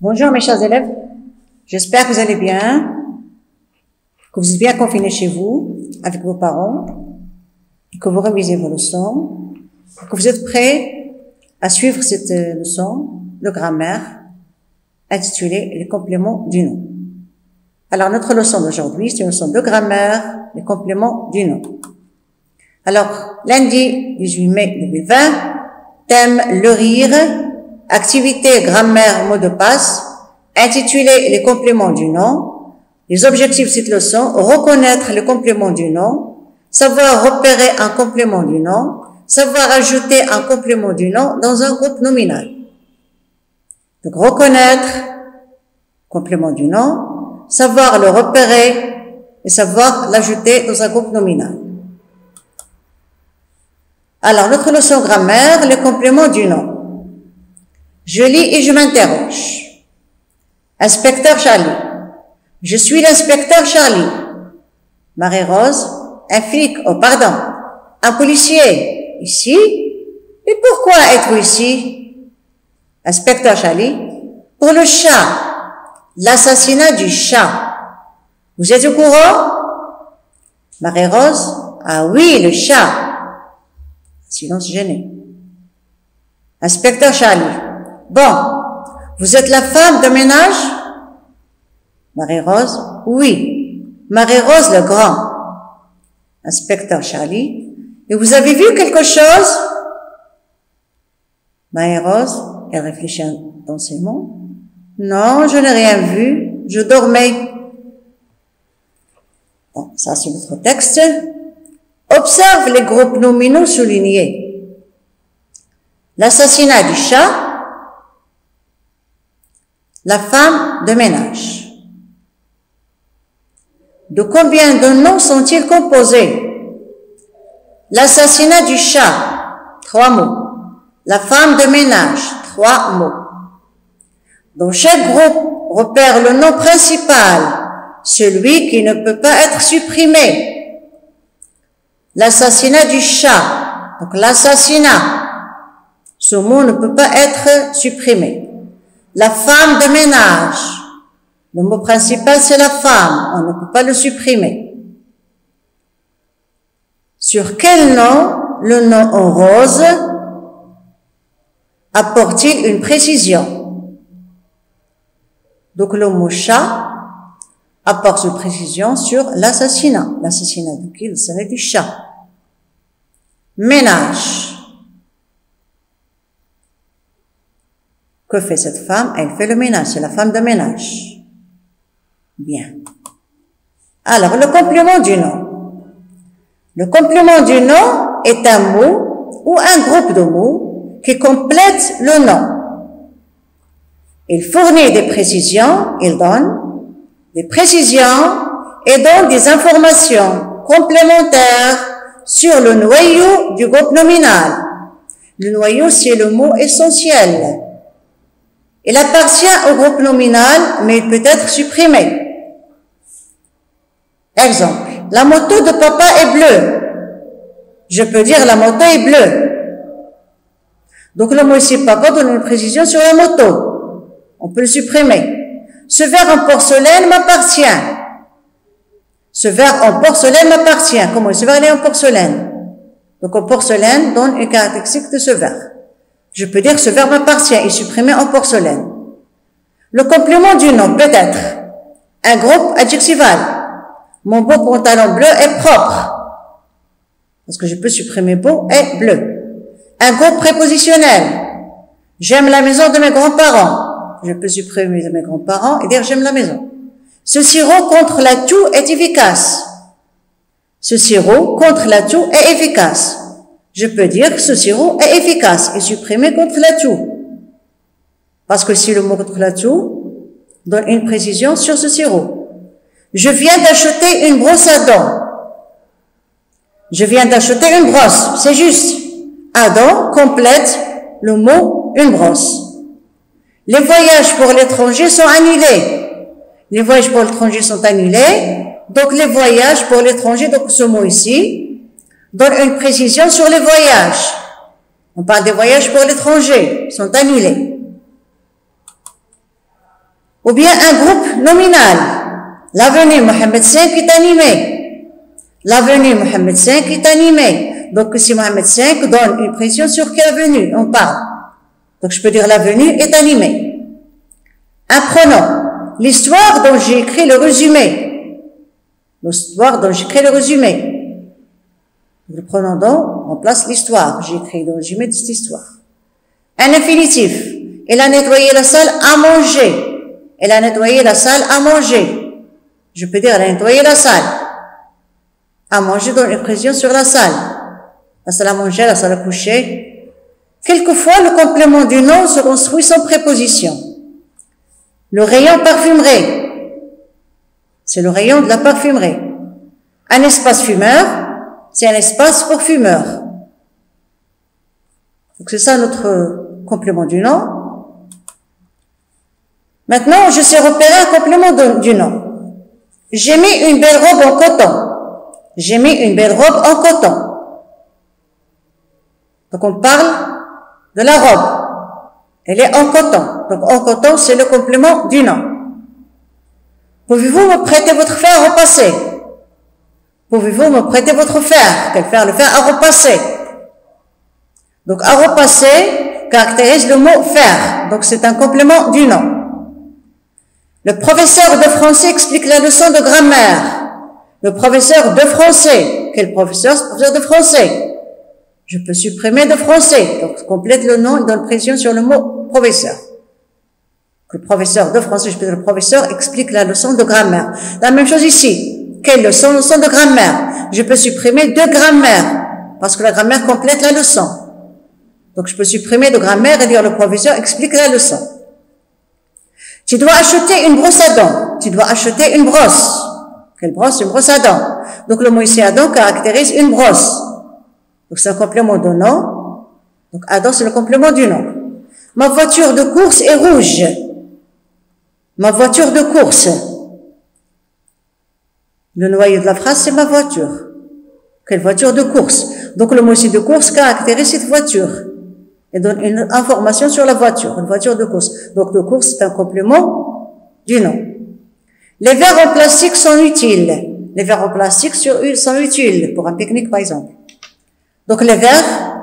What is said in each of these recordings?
Bonjour mes chers élèves, j'espère que vous allez bien, que vous êtes bien confinés chez vous, avec vos parents, que vous révisez vos leçons, que vous êtes prêts à suivre cette leçon de grammaire intitulée « Les compléments du nom ». Alors notre leçon d'aujourd'hui, c'est une leçon de grammaire, les compléments du nom. Alors, lundi 18 mai 2020, thème le rire, activité grammaire mot de passe, intitulé les compléments du nom. Les objectifs de cette leçon, reconnaître le complément du nom, savoir repérer un complément du nom, savoir ajouter un complément du nom dans un groupe nominal. Donc, reconnaître complément du nom, savoir le repérer et savoir l'ajouter dans un groupe nominal. Alors, notre leçon grammaire, les compléments du nom. Je lis et je m'interroge. Inspecteur Charlie. Je suis l'inspecteur Charlie. Marie-Rose. Un flic. Oh, pardon. Un policier. Ici. Et pourquoi êtes-vous ici? Inspecteur Charlie. Pour le chat. L'assassinat du chat. Vous êtes au courant? Marie-Rose. Ah oui, le chat. Silence gêné. Inspecteur Charlie. Bon, vous êtes la femme de ménage? Marie-Rose. Oui. Marie-Rose le grand. Inspecteur Charlie. Et vous avez vu quelque chose? Marie-Rose, elle réfléchit intensément. Non, je n'ai rien vu. Je dormais. Bon, ça c'est notre texte. Observe les groupes nominaux soulignés. L'assassinat du chat. La femme de ménage. De combien de noms sont-ils composés? L'assassinat du chat, 3 mots. La femme de ménage, 3 mots. Dans chaque groupe, repère le nom principal, celui qui ne peut pas être supprimé. L'assassinat du chat, donc l'assassinat, ce mot ne peut pas être supprimé. La femme de ménage, le mot principal c'est la femme, on ne peut pas le supprimer. Sur quel nom le nom en rose apporte-t-il une précision? Donc le mot chat apporte une précision sur l'assassinat. L'assassinat de qui? Ce serait du chat. Ménage. Que fait cette femme? Elle fait le ménage, c'est la femme de ménage. Bien. Alors, le complément du nom. Le complément du nom est un mot ou un groupe de mots qui complète le nom. Il fournit des précisions, il donne des précisions et donne des informations complémentaires sur le noyau du groupe nominal. Le noyau, c'est le mot essentiel. Il appartient au groupe nominal, mais il peut être supprimé. Exemple, la moto de papa est bleue. Je peux dire la moto est bleue. Donc le mot ici papa donne une précision sur la moto. On peut le supprimer. Ce verre en porcelaine m'appartient. Ce verre en porcelaine m'appartient. Comment? Ce verre il est en porcelaine. Donc en porcelaine donne une caractéristique de ce verre. Je peux dire ce verre m'appartient et supprimer en porcelaine. Le complément du nom peut être un groupe adjectival. Mon beau pantalon bleu est propre. Parce que je peux supprimer beau et bleu. Un groupe prépositionnel. J'aime la maison de mes grands-parents. Je peux supprimer mes grands-parents et dire j'aime la maison. Ce sirop contre la toux est efficace. Ce sirop contre la toux est efficace. Je peux dire que ce sirop est efficace et supprimer contre la toux. Parce que si le mot contre la toux donne une précision sur ce sirop. Je viens d'acheter une brosse à dents. Je viens d'acheter une brosse. C'est juste. À dents complète le mot une brosse. Les voyages pour l'étranger sont annulés. Les voyages pour l'étranger sont annulés. Donc les voyages pour l'étranger, donc ce mot ici, donne une précision sur les voyages. On parle des voyages pour l'étranger, sont annulés. Ou bien un groupe nominal. L'avenue Mohamed V est animée. L'avenue Mohamed V est animée. Donc, si Mohamed V donne une pression sur quelle avenue on parle? Donc, je peux dire l'avenue est animée. Un pronom. L'histoire dont j'ai écrit le résumé. L'histoire dont j'ai écrit le résumé. Le pronom dont remplace l'histoire. J'ai écrit le résumé de cette histoire. Un infinitif. Elle a nettoyé la salle à manger. Elle a nettoyé la salle à manger. Je peux dire elle a nettoyé la salle. À manger donne une pression sur la salle. La salle à manger, la salle à coucher. Quelquefois, le complément du nom se construit sans préposition. Le rayon parfumerie. C'est le rayon de la parfumerie. Un espace fumeur, c'est un espace pour fumeurs. Donc c'est ça notre complément du nom. Maintenant, je sais repérer un complément du nom. J'ai mis une belle robe en coton. J'ai mis une belle robe en coton. Donc on parle de la robe. Elle est en coton. Donc en coton, c'est le complément du nom. Pouvez-vous me prêter votre fer à repasser? Pouvez-vous me prêter votre fer? Quel fer? Le fer à repasser. Donc à repasser caractérise le mot fer. Donc c'est un complément du nom. Le professeur de français explique la leçon de grammaire. Le professeur de français. Quel professeur? C'est le professeur de français. Je peux supprimer de français. Donc, complète le nom et donne pression sur le mot professeur. Le professeur de français, je peux dire le professeur explique la leçon de grammaire. La même chose ici. Quelle leçon? Leçon de grammaire. Je peux supprimer de grammaire. Parce que la grammaire complète la leçon. Donc, je peux supprimer de grammaire et dire le professeur explique la leçon. Tu dois acheter une brosse à dents. Tu dois acheter une brosse. Quelle brosse? Une brosse à dents. Donc, le mot ici à dents caractérise une brosse. Donc, c'est un complément de nom. Donc, à dents, c'est le complément du nom. Ma voiture de course est rouge. Ma voiture de course. Le noyau de la phrase, c'est ma voiture. Quelle voiture de course? Donc, le mot ici de course caractérise cette voiture. Et donne une information sur la voiture, une voiture de course. Donc, de course, c'est un complément du nom. Les verres en plastique sont utiles. Les verres en plastique sont utiles pour un pique-nique, par exemple. Donc, les verres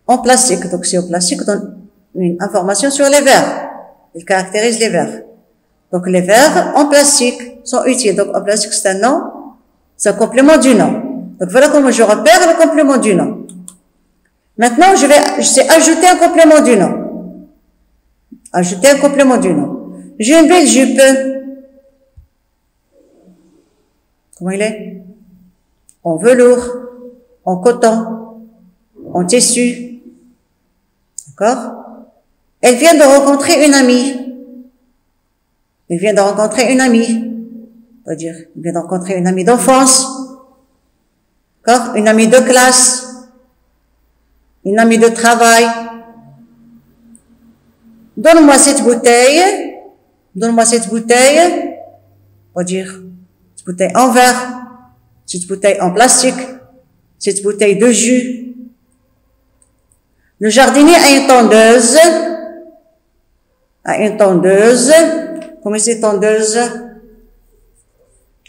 en plastique. Donc, c'est au plastique, donne une information sur les verres. Il caractérise les verres. Donc, les verres en plastique sont utiles. Donc, en plastique, c'est un nom. C'est un complément du nom. Donc, voilà comment je repère le complément du nom. Maintenant, je sais ajouter un complément du nom. Ajouter un complément du nom. J'ai une belle jupe. Comment il est? En velours, en coton, en tissu. D'accord? Elle vient de rencontrer une amie. Elle vient de rencontrer une amie. On va dire, elle vient de rencontrer une amie d'enfance. D'accord? Une amie de classe. Une amie de travail. Donne-moi cette bouteille. Donne-moi cette bouteille. On va dire, cette bouteille en verre. Cette bouteille en plastique. Cette bouteille de jus. Le jardinier a une tondeuse. A une tondeuse. Comment c'est tondeuse?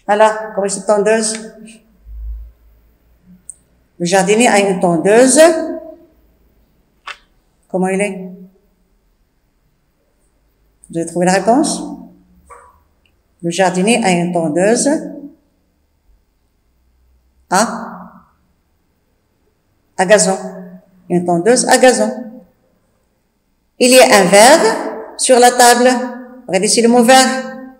Voilà, comment c'est tondeuse? Le jardinier a une tondeuse. Comment il est? Vous avez trouvé la réponse? Le jardinier a une tondeuse à gazon. Une tondeuse à gazon. Il y a un verre sur la table. Regardez ici le mot verre.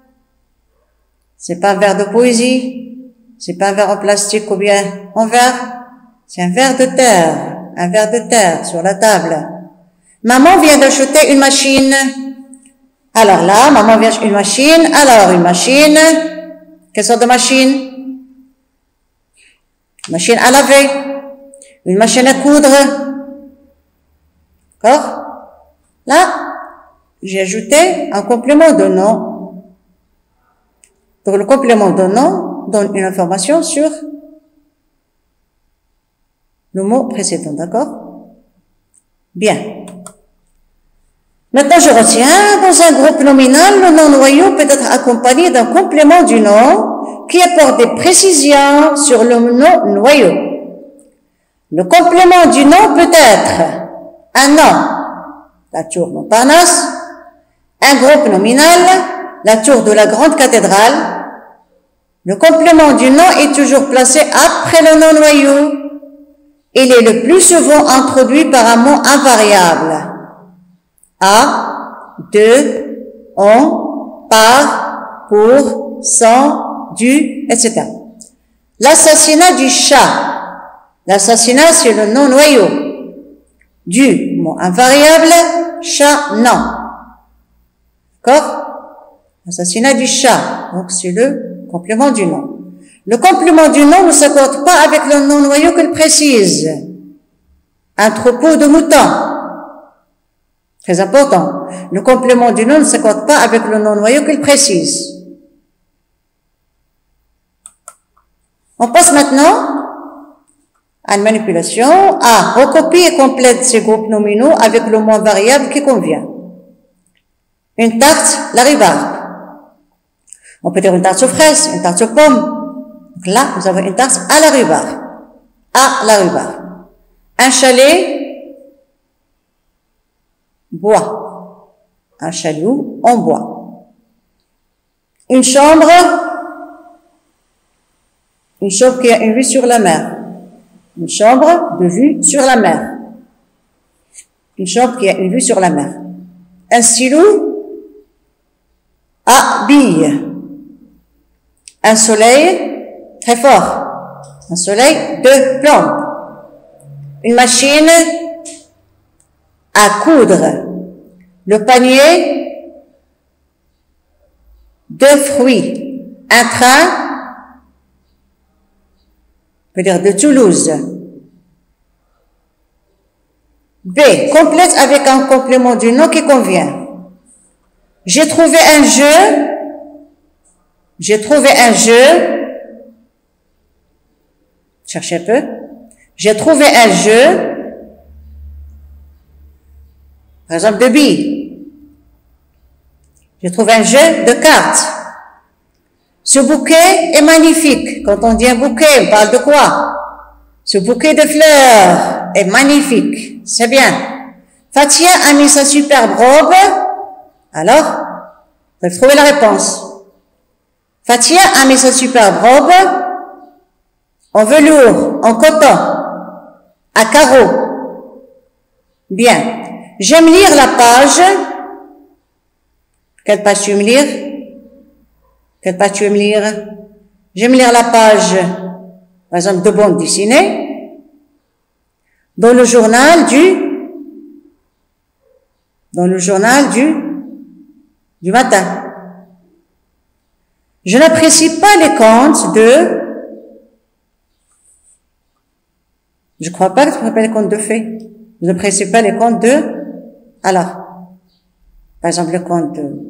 C'est pas un verre de poésie. C'est pas un verre en plastique ou bien en verre. C'est un verre de terre. Un verre de terre sur la table. Maman vient d'acheter une machine. Alors là, maman vient d'acheter une machine. Alors, une machine. Quelle sorte de machine? Une machine à laver. Une machine à coudre. D'accord? Là, j'ai ajouté un complément de nom. Donc, le complément de nom donne une information sur le mot précédent. D'accord? Bien. Maintenant, je retiens, dans un groupe nominal, le nom noyau peut être accompagné d'un complément du nom qui apporte des précisions sur le nom noyau. Le complément du nom peut être un nom, la tour Montparnasse, un groupe nominal, la tour de la grande cathédrale. Le complément du nom est toujours placé après le nom noyau. Il est le plus souvent introduit par un mot invariable. À, de, on, par, pour, sans, du, etc. L'assassinat du chat. L'assassinat, c'est le nom noyau. Du, mot invariable, chat, non. D'accord? L'assassinat du chat. Donc, c'est le complément du nom. Le complément du nom ne s'accorde pas avec le nom noyau qu'il précise. Un troupeau de moutons. Très important. Le complément du nom ne s'accorde pas avec le nom noyau qu'il précise. On passe maintenant à une manipulation. A. Recopie et complète ces groupes nominaux avec le mot variable qui convient. Une tarte, la rhubarbe. On peut dire une tarte aux fraises, une tarte aux pommes. Donc là, nous avons une tarte à la rhubarbe. À la rhubarbe. Un chalet, bois. Un chalut en bois. Une chambre qui a une vue sur la mer. Une chambre de vue sur la mer. Une chambre qui a une vue sur la mer. Un stylo à billes. Un soleil très fort. Un soleil de plomb. Une machine à coudre. Le panier de fruits. Un train, on peut dire de Toulouse. B. Complète avec un complément du nom qui convient. J'ai trouvé un jeu. J'ai trouvé un jeu. Cherchez un peu. J'ai trouvé un jeu. Par exemple, de billes. J'ai trouvé un jeu de cartes. Ce bouquet est magnifique. Quand on dit un bouquet, on parle de quoi? Ce bouquet de fleurs est magnifique. C'est bien. Fatia a mis sa superbe robe. Alors, vous avez trouvé la réponse. Fatia a mis sa superbe robe en velours, en coton, à carreaux. Bien. J'aime lire la page. Quelle page tu aimes lire? Quelle page tu aimes lire? J'aime lire la page, par exemple, de bande dessinée, dans le journal du matin. Je n'apprécie pas les contes de, je crois pas que tu rappelles les contes de fées. Je n'apprécie pas les contes de, alors, par exemple, le conte de,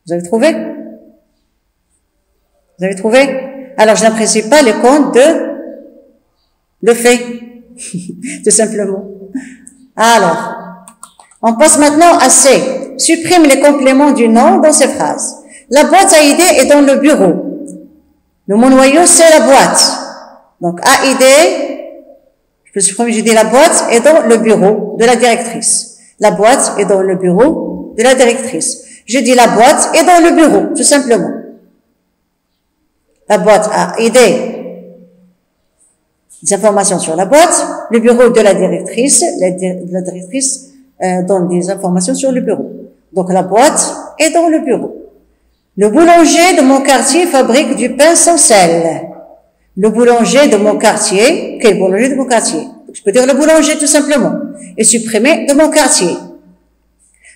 vous avez trouvé? Vous avez trouvé? Alors, je n'apprécie pas les contes de fées. Tout simplement. Alors, on passe maintenant à C. Supprime les compléments du nom dans ces phrases. La boîte à idées est dans le bureau. Le mot noyau, c'est la boîte. Donc, à idées, je peux supprimer, j'ai dit la boîte est dans le bureau de la directrice. La boîte est dans le bureau de la directrice. Je dis la boîte est dans le bureau, tout simplement. La boîte a idées, des informations sur la boîte. Le bureau de la directrice, la directrice donne des informations sur le bureau. Donc la boîte est dans le bureau. Le boulanger de mon quartier fabrique du pain sans sel. Le boulanger de mon quartier, quel boulanger de mon quartier? Je peux dire le boulanger tout simplement. Et supprimer de mon quartier.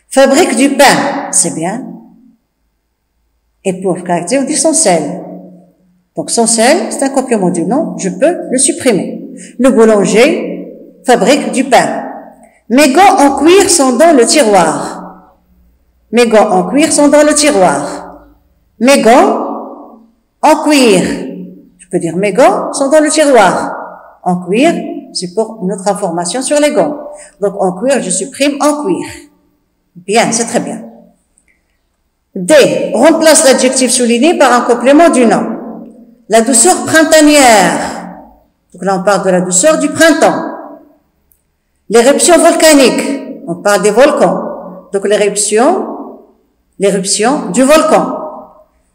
Fabrique du pain, c'est bien. Et pour quartier, on dit sans sel. Donc sans sel, c'est un complément du nom, je peux le supprimer. Le boulanger fabrique du pain. Mes gants en cuir sont dans le tiroir. Mes gants en cuir sont dans le tiroir. Mes gants en cuir. Je peux dire mes gants sont dans le tiroir. En cuir c'est pour notre information sur les gants. Donc, en cuir, je supprime en cuir. Bien, c'est très bien. D. Remplace l'adjectif souligné par un complément du nom. La douceur printanière. Donc là, on parle de la douceur du printemps. L'éruption volcanique. On parle des volcans. Donc l'éruption du volcan.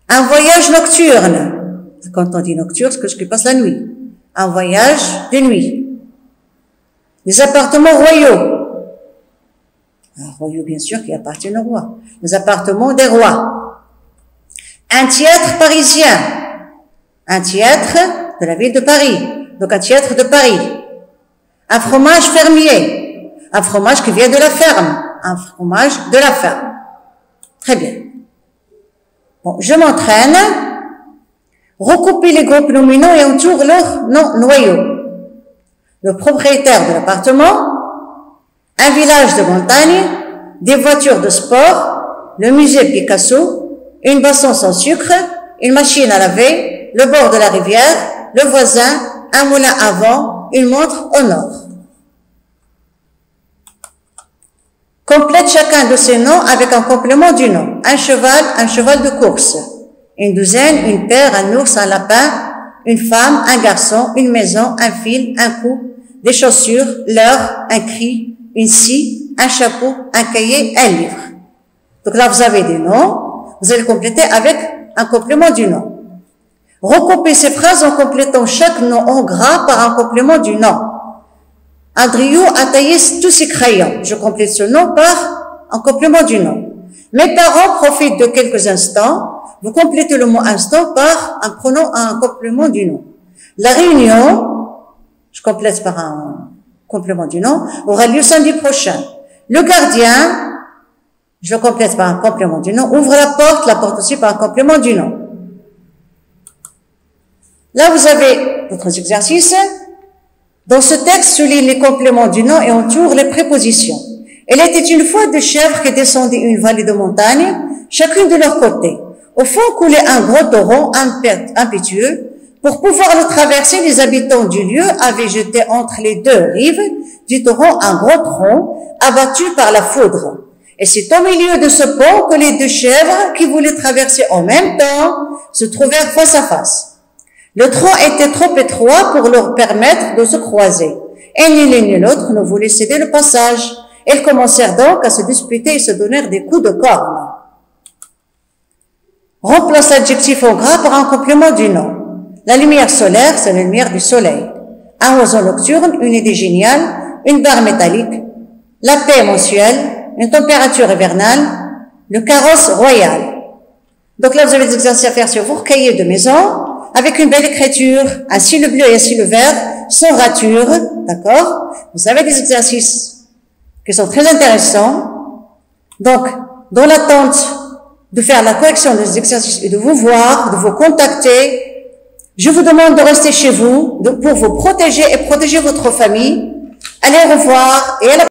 Un voyage nocturne. Quand on dit nocturne, c'est ce qui passe la nuit. Un voyage de nuit. Les appartements royaux. Royaux, bien sûr, qui appartiennent au roi. Les appartements des rois. Un théâtre parisien. Un théâtre de la ville de Paris. Donc un théâtre de Paris. Un fromage fermier. Un fromage qui vient de la ferme. Un fromage de la ferme. Très bien. Bon, je m'entraîne. Recouper les groupes nominaux et entoure leur noyau. Le propriétaire de l'appartement. Un village de montagne. Des voitures de sport. Le musée Picasso. Une boisson sans sucre. Une machine à laver. Le bord de la rivière. Le voisin. Un moulin à vent. Une montre au nord. Complète chacun de ces noms avec un complément du nom. Un cheval de course. Une douzaine, une paire, un ours, un lapin, une femme, un garçon, une maison, un fil, un coup, des chaussures, l'heure, un cri, une scie, un chapeau, un cahier, un livre. Donc là, vous avez des noms. Vous allez compléter avec un complément du nom. Recoupez ces phrases en complétant chaque nom en gras par un complément du nom. Andriou a taillé tous ses crayons. Je complète ce nom par un complément du nom. Mes parents profitent de quelques instants. Vous complétez le mot instant par un complément du nom. La réunion, je complète par un complément du nom, aura lieu samedi prochain. Le gardien, je complète par un complément du nom. Ouvre la porte aussi par un complément du nom. Là, vous avez d'autres exercices. Dans ce texte, souligne les compléments du nom et entoure les prépositions. Il était une fois deux chèvres qui descendaient une vallée de montagne, chacune de leur côté. Au fond coulait un gros torrent impétueux. Pour pouvoir le traverser, les habitants du lieu avaient jeté entre les deux rives du torrent un gros tronc abattu par la foudre. Et c'est au milieu de ce pont que les deux chèvres, qui voulaient traverser en même temps, se trouvèrent face à face. Le tronc était trop étroit pour leur permettre de se croiser. Et ni l'un ni l'autre ne voulaient céder le passage. Elles commencèrent donc à se disputer et se donnèrent des coups de corne. Remplace l'adjectif en gras par un complément du nom. La lumière solaire, c'est la lumière du soleil. Un oiseau nocturne, une idée géniale, une barre métallique, la paix mensuelle, une température hivernale, le carrosse royal. Donc là, vous avez des exercices à faire sur vos cahiers de maison, avec une belle écriture, un ciel bleu et un ciel vert, sans rature, d'accord? Vous avez des exercices qui sont très intéressants. Donc, dans l'attente de faire la correction des exercices et de vous voir, de vous contacter, je vous demande de rester chez vous pour vous protéger et protéger votre famille. Allez, au revoir et à la